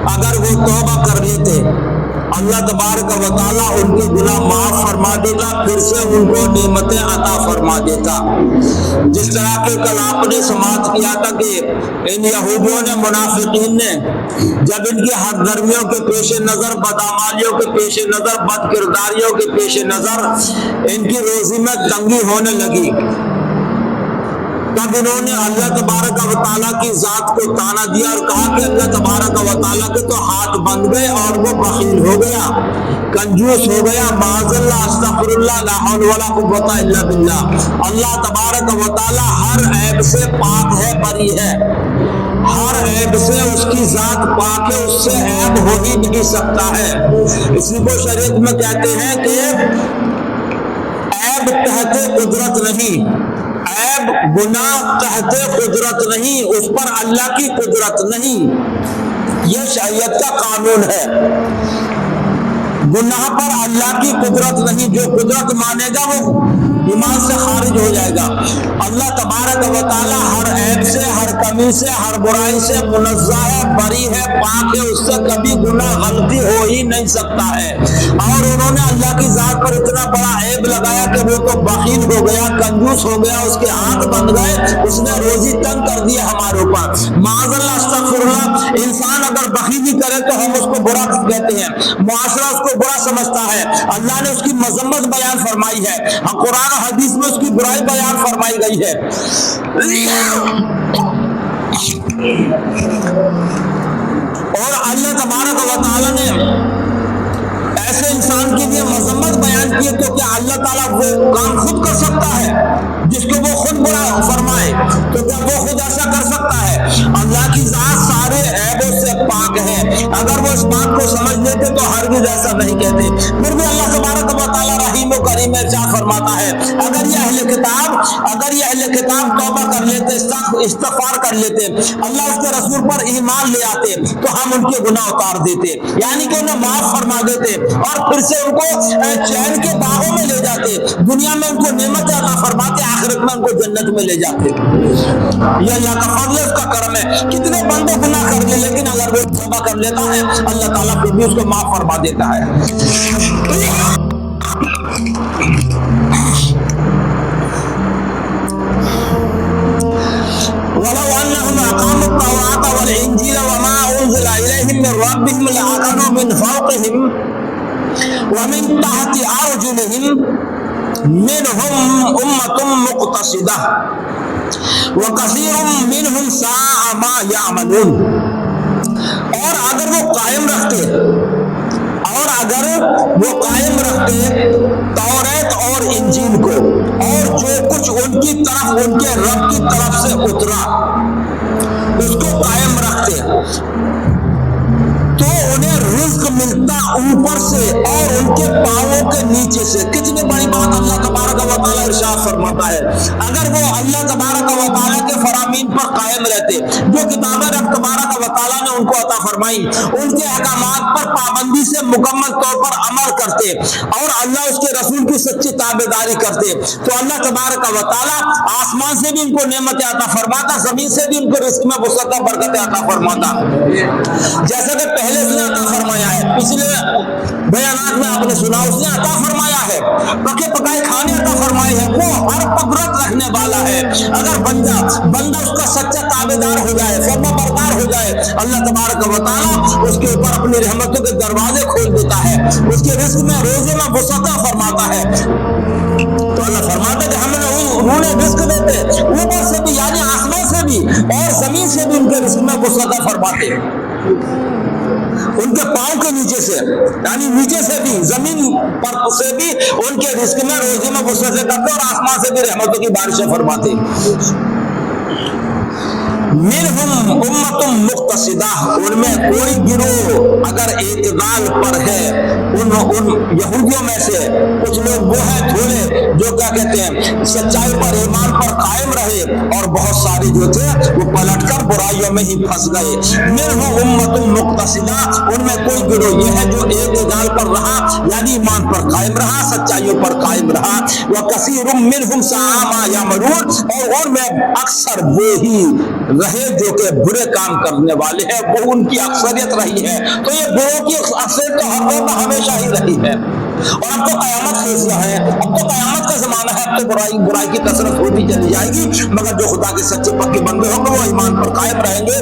اگر وہ توبہ کر لیتے اللہ تبارک و تعالیٰ ان کے گناہ معاف فرما دیتا، پھر سے ان کو نعمتیں عطا فرما دیتا۔ جس طرح کہ کل آپ نے سماعت کیا تھا کہ ان یہودیوں نے، منافقین نے، جب ان کی حد درمیوں کے پیش نظر، بدعمالیوں کے پیش نظر، بد کرداریوں کے پیش نظر ان کی روزی میں تنگی ہونے لگی، تب انہوں نے اللہ تبارک و تعالیٰ کی ذات کو تانا دیا اور کہا کہ اللہ تبارک و تعالیٰ کے تو ہاتھ بند گئے اور وہ بخیل ہو گیا، کنجوس ہو گیا، معاذ اللہ، استغفر اللہ، لا حول ولا قوت الا باللہ۔ اللہ تبارک و تعالیٰ ہر عیب سے پاک ہے، بری ہے، ہر عیب سے اس کی ذات پاک ہے، اس سے عیب ہو ہی نہیں سکتا ہے۔ اسی کو شریعت میں کہتے ہیں کہ عیب تحت قدرت نہیں، عیب گناہ تحت قدرت نہیں، اس پر اللہ کی قدرت نہیں، یہ شریعت کا قانون ہے۔ گناہ پر اللہ کی قدرت نہیں، جو قدرت مانے گا وہ ایمان سے خارج ہو جائے گا۔ اللہ تبارک و تعالی ہر عیب سے، ہر کمی سے، ہر برائی سے منزہ ہے، بری ہے، پاک ہے، اس سے کبھی گناہ غلطی ہو ہی نہیں سکتا ہے۔ اور انہوں نے اللہ کی ذات پر اتنا بڑا عیب لگایا کہ وہ تو بخیل ہو گیا، کنجوس ہو گیا، اس کے ہاتھ بند گئے، اس نے روزی تنگ کر دی ہمارے اوپر۔ معاذ اللہ، استغفر اللہ، انسان اگر بخیلی کرے تو ہم اس کو برا کہتے ہیں، معاشرہ اس کو برا سمجھتا ہے، اللہ نے اس کی مذمت بیان فرمائی ہے، قرآن و حدیث میں اس کی برائی بیان فرمائی گئی ہے۔ اور اللہ تبارک و تعالی نے ایسے انسان کے لیے مذمت بیان کی تو کیا اللہ تعالیٰ وہ کام خود کر سکتا ہے جس کو وہ خود برا فرمائے؟ تو کیا وہ خود ایسا کر سکتا ہے؟ اللہ کی ذات سارے عیبوں سے پاک ہے، اگر وہ اس بات کو سمجھ لیتے تو ہرگز ایسا نہیں کہتے۔ پھر بھی اللہ تبارک و تعالیٰ رحیم و کریم ارشاد فرماتا ہے، اگر یہ اہل کتاب توبہ کر لیتے، استغفار کر لیتے، اللہ اس کے رسول پر ایمان لے آتے تو ہم ان کے گناہ اتار دیتے، یعنی کہ انہیں معاف فرما دیتے اور پھر سے ان کو چین کے باغوں میں لے جاتے، دنیا میں ان کو نعمت عطا فرماتے، آخرت میں ان کو جنت میں لے جاتے۔ یہ اللہ کا فضل ہے، اس کا کرم ہے۔ کتنے بندے گناہ کر لے لیکن اگر وہ توبہ کر لیتا ہے اللہ تعالیٰ پھر بھی اس کو معاف فرما دیتا ہے۔ وَلَوْ أَنَّهُمْ أَقَامُوا التَّوْرَاةَ وَالْإِنْجِيلَ وَمَا أُنزِلَ إِلَيْهِمْ مِنْ رَبِّهِمْ لَأَكَلُوا مِنْ فَوْقِهِمْ وَمِنْ تَحْتِ أَرْجُلِهِمْ مِنْهُمْ أُمَّةٌ مُقْتَصِدَةٌ وَكَثِيرٌ مِنْهُمْ سَاءَ مَا يَعْمَلُونَ۔ اور اگر وہ قائم رکھتے توریت اور انجیل کو، اور جو کچھ ان کی طرف، ان کے رب کی طرف سے اترا، اس کو قائم رکھتے تو انہیں رزق ملتا اوپر سے اور ان کے پاؤں کے نیچے سے۔ کتنی بڑی بات اللہ تبارک و تعالیٰ ارشاد فرماتا ہے، اگر وہ اللہ تبارک و تعالیٰ کے فرامین پر قائم رہتے، جو کتابیں رب تبارک و تعالیٰ نے ان کو عطا فرمائی، ان کے احکامات پر پابندی سے مکمل طور پر عمل کرتے اور اللہ اس کے رسول کی سچی تابعداری کرتے تو اللہ تبارک و تعالیٰ آسمان سے بھی ان کو نعمت عطا فرماتا، زمین سے بھی ان کو رزق میں وسعت و برکت عطا فرماتا، جیسا کہ پہلے اس نے عطا فرمایا ہے، پچھلے بیانات میں آپ نے سنا اس نے عطا فرمایا ہے، پکے پکائے کھانے عطا فرمائے ہیں، وہ ہر قدرت رکھنے والا ہے۔ اگر بندہ اس کا سچا تابعدار ہو جائے، فرما بردار ہو جائے، اللہ تبارک و تعالیٰ اس کے اوپر اپنی رحمتوں کے دروازے کھول دیتا ہے، اس کے رزق میں روزے میں وسعت فرماتا ہے۔ تو اللہ فرماتا ہے کہ ہم انہوں نے رزق دیتے اوپر سے بھی، یعنی آسمان سے بھی اور زمین سے بھی ان کے رزق میں وسعت فرماتے ہیں، ان کے پاؤں کے نیچے سے، یعنی نیچے سے بھی، زمین پر سے بھی ان کے رزق میں روزی میں وسعت کرتے اور آسمان سے بھی رحمتوں کی بارشیں فرماتے۔ منہم امت مقتصدہ، ان میں کوئی گروہ اگر اعتدال پر ہے، ان یہودیوں میں سے کچھ لوگ وہ ہیں تھوڑے جو کیا کہتے ہیں سچائی پر، ایمان پر قائم رہے، اور بہت سارے جو تھے وہ پلٹ کر برائیوں میں ہی پھنس گئے۔ منہم امت مقتصدہ، ان میں کوئی گروہ یہ ہے جو اعتدال پر رہا، یعنی ایمان پر قائم رہا، سچائیوں پر قائم رہا۔ وَكَثِيرٌ مِّنْهُمْ سَاءَ مَا يَعْمَلُونَ، اور ان میں اکثر وہی رہے جو کہ برے کام کرنے والے ہیں، وہ ان کی اکثریت رہی ہے۔ تو یہ بروں کی اکثریت تو ہر وقت ہمیشہ ہی رہی ہے، اور اب تو قیامت خیزیاں ہیں، اب تو قیامت کا زمانہ ہے، اب تو برائی کی کثرت ہوتی چلی جائے گی، مگر جو خدا کے سچے پکے بندے ہوں گے وہ ایمان پر قائم رہیں گے۔